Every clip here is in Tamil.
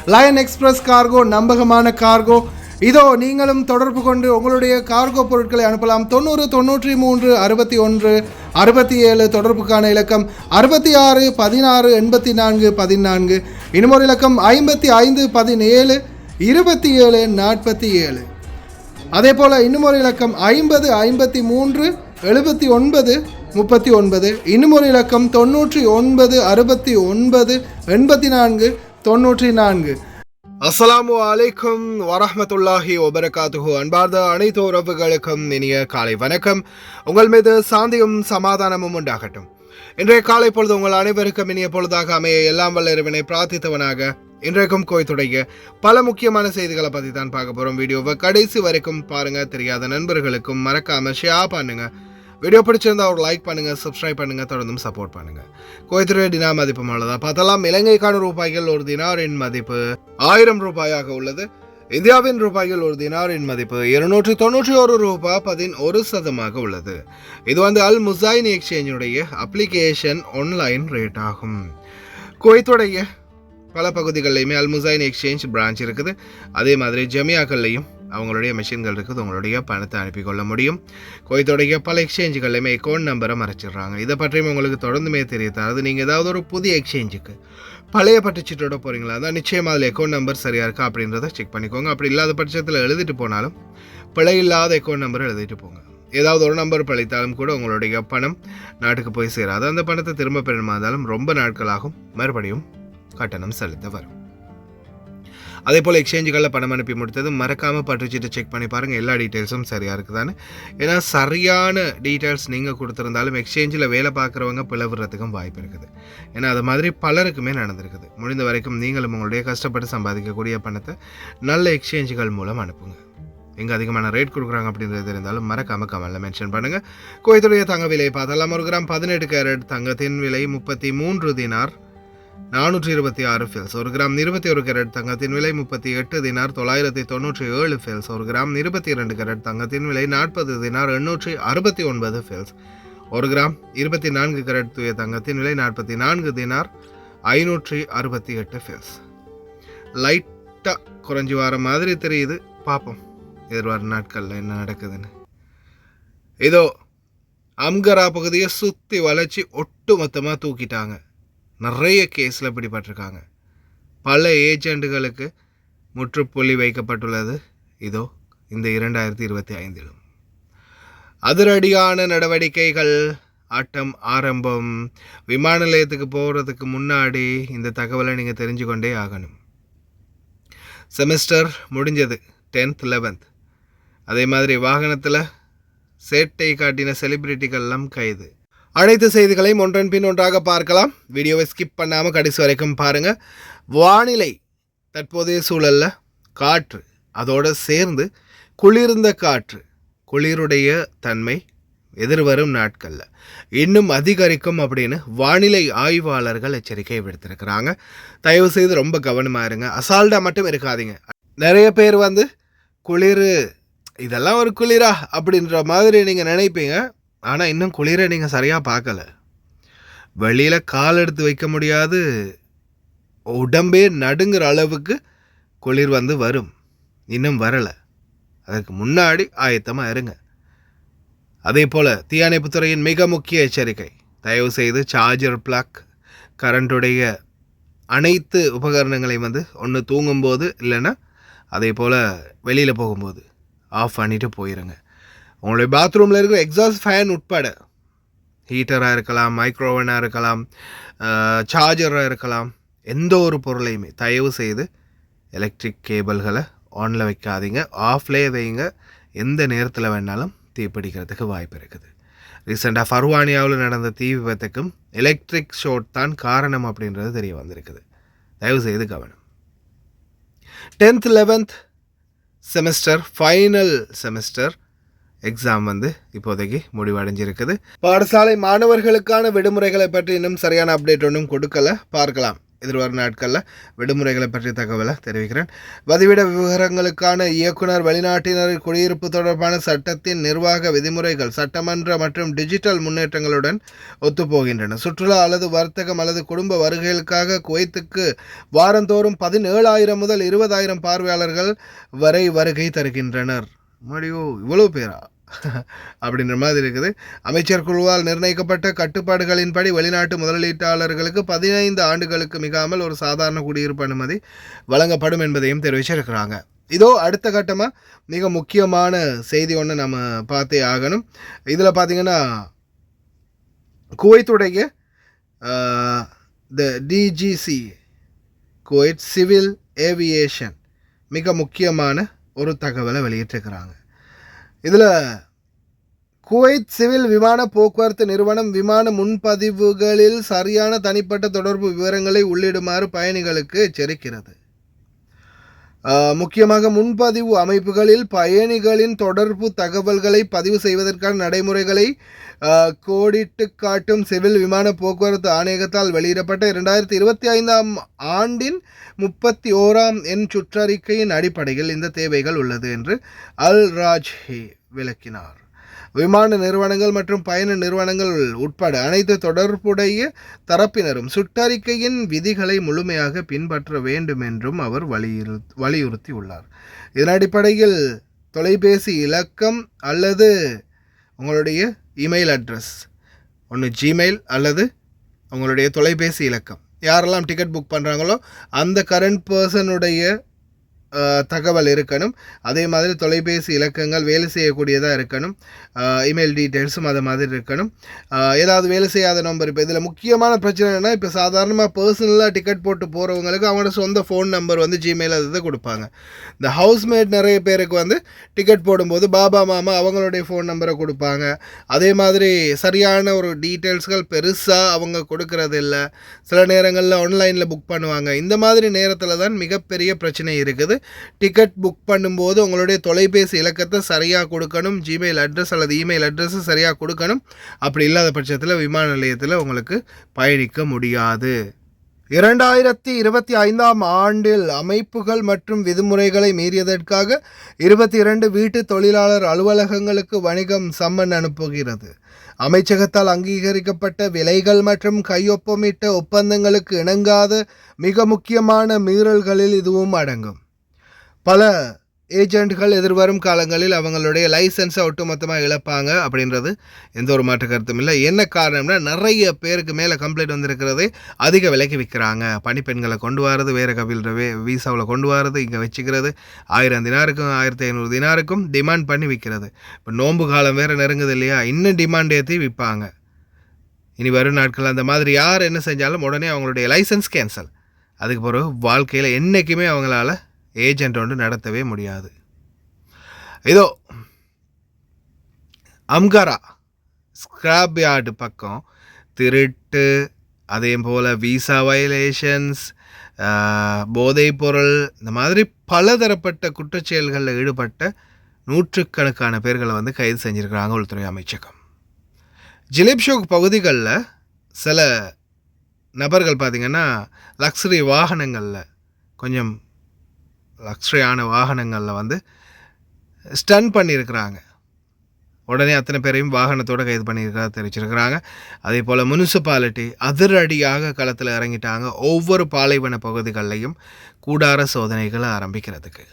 லயன் எக்ஸ்பிரஸ் கார்கோ நம்பகமான கார்கோ. இதோ நீங்களும் தொடர்பு கொண்டு உங்களுடைய கார்கோ பொருட்களை அனுப்பலாம். 90 93 61 67 தொடர்புக்கான இலக்கம் 66 16 84 14. இன்னொரு இலக்கம் 55 17 27 47. அதே போல் இன்னுமொரு இலக்கம் 50 53 79 39. இன்னுமொரு இலக்கம் 99 69 84 94. அஸ்ஸலாமு அலைக்கும் வரஹ்மத்துல்லாஹி வபரகாத்துஹு. அன்பார்ந்த அனைத்து உறவுகளுக்கும் இனிய காலை வணக்கம். உங்கள் மீது சாந்தியும் சமாதானமும் உண்டாகட்டும். இன்றைய காலை பொழுது உங்கள் அனைவருக்கும் இனிய பொழுதாக அமைய எல்லாம் வல்ல இறைவனை பிரார்த்தித்தவனாக இன்றைக்கும் கோயத்துடைய பல முக்கியமான செய்திகளை பற்றி தான் பார்க்க போகிறோம். வீடியோவை கடைசி வரைக்கும் பாருங்க. தெரியாத நண்பர்களுக்கும் மறக்காம ஷேர் பண்ணுங்க. வீடியோ பிடிச்சிருந்தா ஒரு லைக் பண்ணுங்க, சப்ஸ்கிரைப் பண்ணுங்க, தொடர்ந்தும் சப்போர்ட் பண்ணுங்க. குவைத்துடைய டினார் மதிப்பு உள்ளதா பார்த்தலாம். இலங்கைக்கான ரூபாய்கள் ஒரு தினாரின் மதிப்பு 1000 ரூபாயாக உள்ளது. இந்தியாவின் ரூபாய்கள் ஒரு தினாரின் மதிப்பு 291 ரூபாய் 11 சதமாக உள்ளது. இது அல் முசைன் எக்ஸ்சேஞ்சுடைய அப்ளிகேஷன் ஆன்லைன் ரேட் ஆகும். குவைத்துடைய பல பகுதிகளிலையுமே அல் முசைன் எக்ஸ்சேஞ்ச் பிரான்ச் இருக்குது. அதே மாதிரி ஜமியாக்கள்லையும் அவங்களுடைய மெஷின்கள் இருக்குது. உங்களுடைய பணத்தை அனுப்பி கொள்ள முடியும். குவைத்துடைய பல எக்ஸ்சேஞ்சுகள்லையுமே அக்கௌண்ட் நம்பரை மறைச்சிடுறாங்க. இதை பற்றியும் உங்களுக்கு தொடர்ந்துமே தெரியாது. நீங்கள் ஏதாவது ஒரு புதிய எக்ஸ்சேஞ்சுக்கு பழைய பட்டுச்சீட்டோட போகிறீங்களா தான் நிச்சயமாக அதில் அக்கௌண்ட் நம்பர் சரியாக இருக்கா அப்படின்றத செக் பண்ணிக்கோங்க. அப்படி இல்லாத பட்சத்தில் எழுதிட்டு போனாலும் பிழை இல்லாத அக்கௌண்ட் நம்பரை எழுதிட்டு போங்க. ஏதாவது ஒரு நம்பர் பழித்தாலும் கூட உங்களுடைய பணம் நாட்டுக்கு போய் சேராது. அந்த பணத்தை திரும்ப பெறணுமா இருந்தாலும் ரொம்ப நாட்களாகும். மறுபடியும் கட்டணம் செலுத்த வரும். அதே போல் எக்ஸ்சேஞ்சுகளில் பணம் அனுப்பி முடித்தது மறக்காமல் பட்டுச்சீட்டு செக் பண்ணி பாருங்கள். எல்லா டீட்டெயில்ஸும் சரியாக இருக்குதான்னு. ஏன்னா சரியான டீட்டெயில்ஸ் நீங்கள் கொடுத்துருந்தாலும் எக்ஸ்சேஞ்சில் வேலை பார்க்குறவங்க பிளவுறதுக்கும் வாய்ப்பு இருக்குது. ஏன்னா அது மாதிரி பலருக்குமே நடந்திருக்குது. முடிந்த வரைக்கும் நீங்களும் உங்களுடைய கஷ்டப்பட்டு சம்பாதிக்கக்கூடிய பணத்தை நல்ல எக்ஸ்சேஞ்சுகள் மூலம் அனுப்புங்க. எங்கே அதிகமான ரேட் கொடுக்குறாங்க அப்படின்றது இருந்தாலும் மறக்காமல் கமெண்ட்டில் மென்ஷன் பண்ணுங்கள். குவைத்துடைய தங்க விலையை பார்த்தலாம். 1 கிராம் 18 கேரட் தங்கத்தின் விலை 33 தினார் 426 ஃபெல்ஸ். 1 கிராம் 21 கேரட் தங்கத்தின் விலை 38 தினார் 997 ஃபெல்ஸ். 1 கிராம் 22 கேரட் தங்கத்தின் விலை 40 தினார் 869 ஃபெல்ஸ். 1 கிராம் 24 கேரட் தூய தங்கத்தின் விலை 44 தினார் 568 ஃபெல்ஸ். லைட்டாக குறைஞ்சி வர மாதிரி தெரியுது. பார்ப்போம் எதிர்வரும் நாட்களில் என்ன நடக்குதுன்னு. இதோ அம்கரா பகுதியை சுற்றி வளைச்சி ஒட்டு மொத்தமாக தூக்கிட்டாங்க. நிறைய கேஸில் பிடிபட்டிருக்காங்க. பல ஏஜெண்டுகளுக்கு முற்றுப்புள்ளி வைக்கப்பட்டுள்ளது. இதோ இந்த 2025 அதிரடியான நடவடிக்கைகள் ஆட்டம் ஆரம்பம். விமான நிலையத்துக்கு போகிறதுக்கு முன்னாடி இந்த தகவலை நீங்கள் தெரிஞ்சு கொண்டே ஆகணும். செமஸ்டர் முடிஞ்சது 10th 11th. அதே மாதிரி வாகனத்தில் சேட்டை காட்டின செலிபிரிட்டிகள்லாம் கைது. அனைத்து செய்திகளையும் ஒன்றன் பின் ஒன்றாக பார்க்கலாம். வீடியோவை ஸ்கிப் பண்ணாமல் கடைசி வரைக்கும் பாருங்கள். வானிலை தற்போதைய சூழலில் காற்று அதோடு சேர்ந்து குளிர்ந்த காற்று, குளிருடைய தன்மை எதிர்வரும் நாட்களில் இன்னும் அதிகரிக்கும் அப்படின்னு வானிலை ஆய்வாளர்கள் எச்சரிக்கை விடுத்திருக்கிறாங்க. தயவு செய்து ரொம்ப கவனமாக இருங்க. அசால்ட்டாக மட்டும் இருக்காதீங்க. நிறைய பேர் குளிர் இதெல்லாம் ஒரு குளிரா அப்படின்ற மாதிரி நீங்கள் நினைப்பீங்க. ஆனால் இன்னும் குளிரை நீங்கள் சரியாக பார்க்கல. வெளியில் கால் எடுத்து வைக்க முடியாது, உடம்பே நடுங்கிற அளவுக்கு குளிர் வரும். இன்னும் வரலை. அதற்கு முன்னாடி ஆயத்தமாக இருங்க. அதே போல் தீயணைப்புத்துறையின் மிக முக்கிய எச்சரிக்கை, தயவு செய்து சார்ஜர் பிளக் கரண்ட்டுடைய அனைத்து உபகரணங்களையும் ஒன்று தூங்கும்போது இல்லைன்னா அதே போல் வெளியில் போகும்போது ஆஃப் பண்ணிவிட்டு போயிருங்க. உங்களுடைய பாத்ரூமில் இருக்கிற எக்ஸாஸ்ட் ஃபேன் உட்பட ஹீட்டராக இருக்கலாம், மைக்ரோவனாக இருக்கலாம், சார்ஜராக இருக்கலாம், எந்த ஒரு பொருளையுமே தயவு செய்து எலக்ட்ரிக் கேபிள்களை ஆனில் வைக்காதீங்க. ஆஃப்லேயே வைங்க. எந்த நேரத்தில் வேணாலும் தீப்பிடிக்கிறதுக்கு வாய்ப்பு இருக்குது. ரீசெண்டாக ஃபர்வானியாவில் நடந்த தீ விபத்துக்கும் எலக்ட்ரிக் ஷார்ட் தான் காரணம் அப்படின்றது தெரிய வந்திருக்குது. தயவு செய்து கவனம். 10th 11th semester final semester exam இப்போதைக்கு முடிவடைஞ்சிருக்குது. பாடசாலை மாணவர்களுக்கான விடுமுறைகளை பற்றி இன்னும் சரியான அப்டேட் ஒன்றும் கொடுக்கல. பார்க்கலாம் எதிர்வரும் நாட்களில் விடுமுறைகளை பற்றிய தகவலை தெரிவிக்கிறேன். வதிவிட விவகாரங்களுக்கான இயக்குனர் வெளிநாட்டினரின் குடியிருப்பு தொடர்பான சட்டத்தின் நிர்வாக விதிமுறைகள் சட்டமன்ற மற்றும் டிஜிட்டல் முன்னேற்றங்களுடன் ஒத்துப்போகின்றன. சுற்றுலா அல்லது வர்த்தகம் அல்லது குடும்ப வருகைகளுக்காக குவைத்துக்கு வாரந்தோறும் 17,000 முதல் 20,000 பார்வையாளர்கள் வரை வருகை தருகின்றனர். மடியோ இவ்வளோ பேரா அப்படின்ற மாதிரி இருக்குது. அமைச்சர் குழுவால் நிர்ணயிக்கப்பட்ட கட்டுப்பாடுகளின்படி வெளிநாட்டு முதலீட்டாளர்களுக்கு 15 ஆண்டுகளுக்கு மிகாமல் ஒரு சாதாரண குடியிருப்பு அனுமதி வழங்கப்படும் என்பதையும் தெரிவிச்சிருக்கிறாங்க. இதோ அடுத்த கட்டமாக மிக முக்கியமான செய்தி ஒன்று நம்ம பார்த்தே ஆகணும். இதில் பார்த்தீங்கன்னா குவைத்துடைய த டிஜிசி குவைத் சிவில் ஏவியேஷன் மிக முக்கியமான ஒரு தகவலை வெளியிட்டிருக்கிறாங்க. இதில் குவைத் சிவில் விமான போக்குவரத்து நிறுவனம் விமான முன்பதிவுகளில் சரியான தனிப்பட்ட தொடர்பு விவரங்களை உள்ளிடுமாறு பயணிகளுக்கு எச்சரிக்கிறது. முக்கியமாக முன்பதிவு அமைப்புகளில் பயணிகளின் தொடர்பு தகவல்களை பதிவு செய்வதற்கான நடைமுறைகளை கோடிட்டு காட்டும் சிவில் விமான போக்குவரத்து ஆணையகத்தால் வெளியிடப்பட்ட 2025 ஆண்டின் 31ஆம் எண் சுற்றறிக்கையின் அடிப்படையில் இந்த தேவைகள் உள்ளது என்று அல் ராஜ்ஹி விளக்கினார். விமான நிறுவனங்கள் மற்றும் பயண நிறுவனங்கள் உட்பட அனைத்து தொடர்புடைய தரப்பினரும் சுற்றறிக்கையின் விதிகளை முழுமையாக பின்பற்ற வேண்டும் என்றும் அவர் வலியுறுத்தியுள்ளார். இதன் அடிப்படையில் தொலைபேசி இலக்கம் அல்லது உங்களுடைய இமெயில் அட்ரஸ், ஒன்று ஜிமெயில் அல்லது உங்களுடைய தொலைபேசி இலக்கம், யாரெல்லாம் டிக்கெட் புக் பண்ணுறாங்களோ அந்த கரண்ட் பர்சனுடைய தகவல் இருக்கணும். அதே மாதிரி தொலைபேசி இலக்கங்கள் வேலை செய்யக்கூடியதாக இருக்கணும். இமெயில் டீட்டெயில்ஸும் அது மாதிரி இருக்கணும். ஏதாவது வேலை செய்யாத நம்பர், இப்போ இதில் முக்கியமான பிரச்சனை என்னென்னா, இப்போ சாதாரணமாக பர்சனலாக டிக்கெட் போட்டு போகிறவங்களுக்கு அவங்களோட சொந்த ஃபோன் நம்பர் வந்து ஜிமெயில் அதை கொடுப்பாங்க. இந்த ஹவுஸ்மேட் நிறைய பேருக்கு வந்து டிக்கெட் போடும்போது பாபா மாமா அவங்களுடைய ஃபோன் நம்பரை கொடுப்பாங்க. அதே மாதிரி சரியான ஒரு டீட்டெயில்ஸ்கள் பெருசாக அவங்க கொடுக்கறது இல்லை. சில நேரங்களில் ஆன்லைனில் புக் பண்ணுவாங்க. இந்த மாதிரி நேரத்தில் தான் மிகப்பெரிய பிரச்சனை இருக்குது. டிக்கெட் புக் பண்ணும்போது உங்களுடைய தொலைபேசி இலக்கத்தை சரியாக கொடுக்கணும். ஜிமெயில் அட்ரஸ் அல்லது இமெயில் அட்ரஸை சரியாக கொடுக்கணும். அப்படி இல்லாத பட்சத்தில் விமான நிலையத்தில் உங்களுக்கு பயணிக்க முடியாது. 2025ஆம் ஆண்டில் அமைப்புகள் மற்றும் விதிமுறைகளை மீறியதற்காக 22 வீட்டு தொழிலாளர் அலுவலகங்களுக்கு வணிகம் சம்மன் அனுப்புகிறது. அமைச்சகத்தால் அங்கீகரிக்கப்பட்ட விலைகள் மற்றும் கையொப்பமிட்ட ஒப்பந்தங்களுக்கு இணங்காத மிக முக்கியமான மீறல்களில் இதுவும் அடங்கும். பல ஏஜெண்ட்கள் எதிர்வரும் காலங்களில் அவங்களுடைய லைசன்ஸை ஒட்டுமொத்தமாக இழப்பாங்க அப்படின்றது எந்த ஒரு மாற்று கருத்தும் இல்லை. என்ன காரணம்னா, நிறைய பேருக்கு மேலே கம்ப்ளைண்ட் வந்திருக்கிறதே அதிக விலைக்கு விற்கிறாங்க. பணிப்பெண்களை கொண்டு வரது, வேறு கபில் வீசாவில் கொண்டு வரது, இங்கே வச்சுக்கிறது 1000 தினாருக்கும் 1500 தினாருக்கும் டிமாண்ட் பண்ணி விற்கிறது. இப்போ நோன்பு காலம் வேறு நெருங்குது இல்லையா, இன்னும் டிமாண்ட் ஏற்றி விற்பாங்க. இனி வரும் நாட்கள் அந்த மாதிரி யார் என்ன செஞ்சாலும் உடனே அவங்களுடைய லைசன்ஸ் கேன்சல். அதுக்கு பிறகு வாழ்க்கையில் என்றைக்குமே அவங்களால ஏஜெண்ட் ஒன்று நடத்தவே முடியாது. இதோ அம்கரா ஸ்கிராப் யார்டு பக்கம் திருட்டு, அதே போல் விசா வயலேஷன்ஸ், போதைப்பொருள், இந்த மாதிரி பலதரப்பட்ட குற்றச்செயல்களில் ஈடுபட்ட நூற்றுக்கணக்கான பேர்களை வந்து கைது செஞ்சுருக்கிறாங்க உள்துறை அமைச்சகம். ஜிலேப்ஷோக் பகுதிகளில் சில நபர்கள் பார்த்திங்கன்னா லக்ஸரி வாகனங்களில், கொஞ்சம் லக்ஸரியான வாகனங்களில் வந்து ஸ்டன் பண்ணியிருக்கிறாங்க. உடனே அத்தனை பேரையும் வாகனத்தோடு கைது பண்ணியிருக்கிறதா தெரிவிச்சிருக்கிறாங்க. அதே போல் முனிசிபாலிட்டி அதிரடியாக களத்தில் இறங்கிட்டாங்க. ஒவ்வொரு பாலைவன பகுதிகளிலையும் கூடார சோதனைகளை ஆரம்பிக்கிறதுக்கு.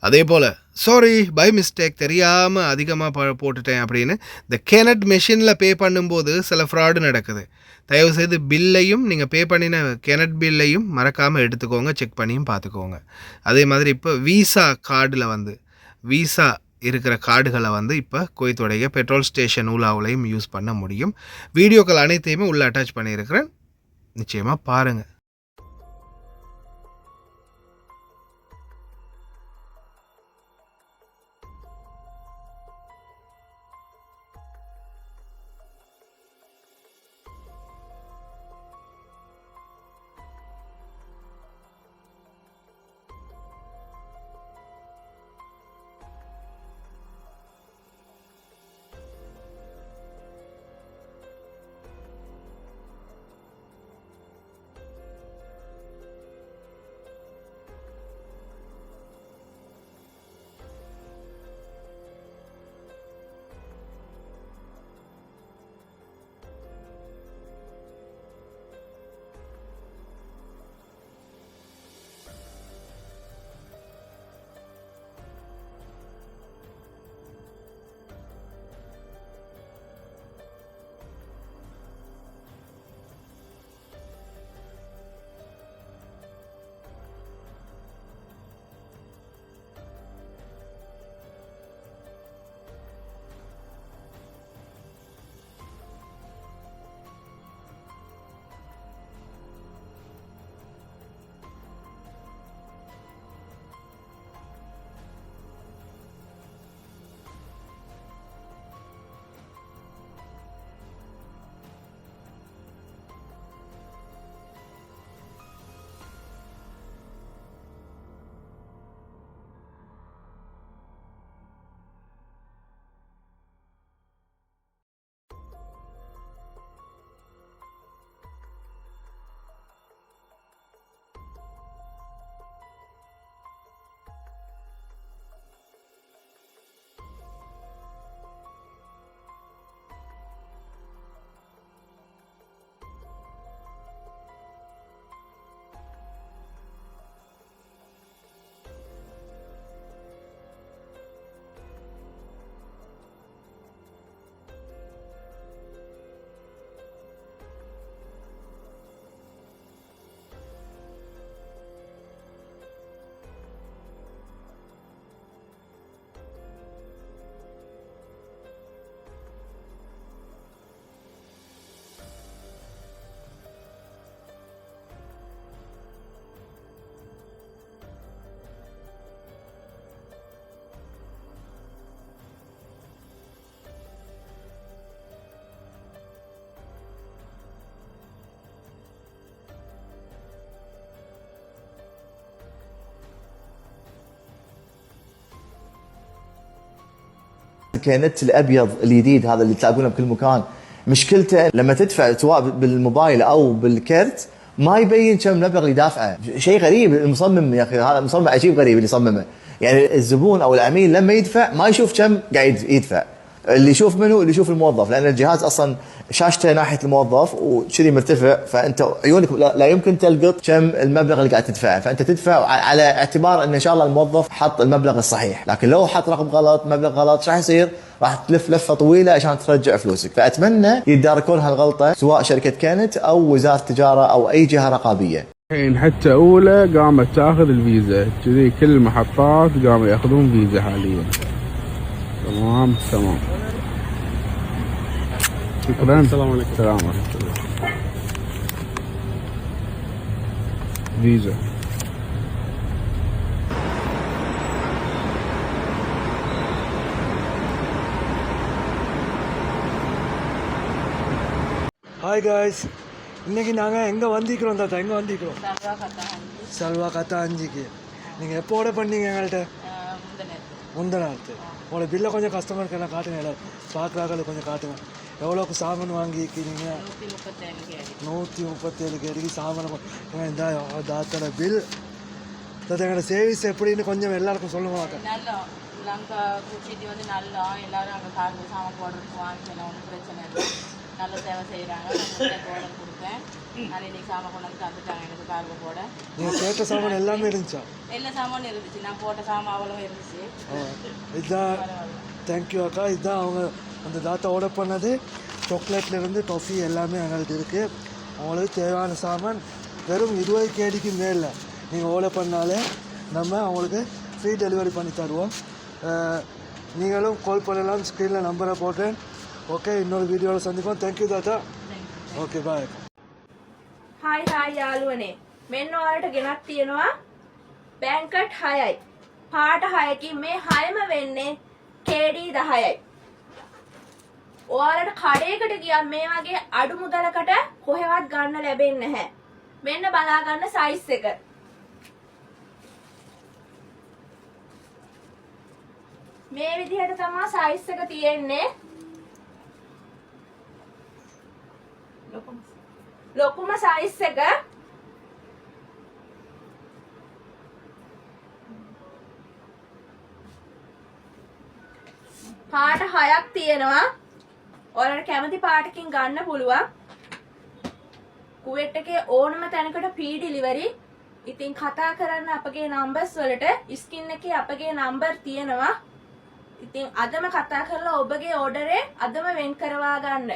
அதே போல் சாரி பை மிஸ்டேக் தெரியாமல் அதிகமாக போட்டுட்டேன் அப்படின்னு இந்த கேனட் மெஷினில் பே பண்ணும்போது சில ஃப்ராடு நடக்குது. தயவுசெய்து பில்லையும் நீங்கள் பே பண்ணின கேனட் பில்லையும் மறக்காமல் எடுத்துக்கோங்க, செக் பண்ணியும் பார்த்துக்கோங்க. அதே மாதிரி இப்போ விசா கார்டில் வந்து விசா இருக்கிற கார்டுகளை வந்து இப்போ குவைத்துடைய பெட்ரோல் ஸ்டேஷன் ஊலாவிலையும் யூஸ் பண்ண முடியும். வீடியோக்கள் அனைத்தையுமே உள்ளே அட்டாச் பண்ணியிருக்கிறேன், நிச்சயமாக பாருங்கள். الكينت الابيض الجديد هذا اللي تلاقونه بكل مكان مشكلته لما تدفع سواء بالموبايل او بالكرت ما يبين كم المبلغ اللي دافعه. شيء غريب المصمم يا اخي، هذا مصمم عجيب غريب اللي صممه. يعني الزبون او العميل لما يدفع ما يشوف كم قاعد يدفع، اللي يشوف منه اللي يشوف الموظف، لان الجهاز اصلا شاشته ناحيه الموظف وكذي مرتفع، فانت عيونك لا يمكن تلقط كم المبلغ اللي قاعد تدفعه، فانت تدفع على اعتبار ان شاء الله الموظف حط المبلغ الصحيح. لكن لو حط رقم غلط مبلغ غلط ايش راح يصير؟ راح تلف لفه طويله عشان ترجع فلوسك. فاتمنى يتداركون هالغلطه سواء شركه كانت او وزاره التجاره او اي جهه رقابيه. الحين حتى اولى قامت تاخذ الفيزا كذي، كل المحطات قاموا ياخذون فيزا حاليا. تمام. شكرا. السلام عليكم. السلام عليكم. فيزا. ஹாய் காய்ஸ், இன்றைக்கி நாங்கள் எங்கே வந்திக்கிறோம் தாத்தா? எங்கே வந்திக்கிறோம்? சல்வா கத்தா அஞ்சுக்கு. நீங்கள் எப்போ ஆர்டர் பண்ணீங்க எங்கள்கிட்ட? முந்தநாத்து. உங்களோட பில்லை கொஞ்சம் கஸ்டமருக்கு எல்லாம் காட்டுங்க, எல்லாம் பார்க்குறாக்களுக்கு கொஞ்சம் காட்டுங்க. எவ்வளோக்கு சாமான் வாங்கிக்கிறீங்க? 137 கேடிக்கு சாமான். இந்த தாத்தோட பில் தாத்தா, எங்களோட சர்வீஸ் எப்படின்னு கொஞ்சம் எல்லாருக்கும் சொல்லுவாங்க. லங்கா கூச்சிட்டு வந்து நல்லா எல்லாரும் அங்கே கார்கோ சாமான் போடுறதுக்கு வாங்கிக்கலாம், ஒன்றும் பிரச்சனை இல்லை. நல்ல சேவை செய்கிறாங்க. ஆர்டர் கொடுத்தேன், நான் இன்னைக்கு சாமான் கொண்டு வந்து தந்துட்டாங்க எனக்கு கார்கோ போட. நீங்கள் கேட்ட சாமான் எல்லாமே இருந்துச்சா? எல்லா சாமானும் இருந்துச்சு, நான் போட்ட சாமான் அவ்வளோ இருந்துச்சு. இதுதான் தேங்க்யூ அக்கா. இதுதான் அவங்க அந்த தாத்தா ஆர்டர் பண்ணது. சாக்லேட்லேருந்து டாஃபி எல்லாமே எங்கள்கிட்ட இருக்குது. அவங்களுக்கு தேவையான சாமான் வெறும் 20 கேடிக்கு மேலே நீங்கள் ஆர்டர் பண்ணாலே நம்ம அவங்களுக்கு ஃப்ரீ டெலிவரி பண்ணி தருவோம். நீங்களும் கால் பண்ணலாம், ஸ்க்ரீனில் நம்பரை போட்டேன். ஓகே, இன்னொரு வீடியோவில் சந்திப்போம். தேங்க்யூ தாத்தா. ஓகே, பாய். හයි යාළුවනේ, මෙන්න ඔයාලට ගෙනත් තියෙනවා බැංකට් 6යි පාට 6කින් මේ 6ම වෙන්නේ KD 10යි. ඔයාලට කඩේකට ගියම් මේ වගේ අඩු මුදලකට කොහෙවත් ගන්න ලැබෙන්නේ නැහැ. මෙන්න බලා ගන්න සයිස් එක. මේ විදිහට තමයි සයිස් එක තියෙන්නේ. ලොකුම සයිස් එක. පාට 6ක් තියෙනවා. ඔයාලට කැමති පාටකින් ගන්න පුළුවන්. කුවේට් එකේ ඕනම තැනකට free delivery. ඉතින් කතා කරන්න අපගේ numbers වලට ස්ක්‍රීන් එකේ අපගේ number තියෙනවා. ඉතින් අදම කතා කරලා ඔබගේ order එක අදම වෙන් කරවා ගන්න.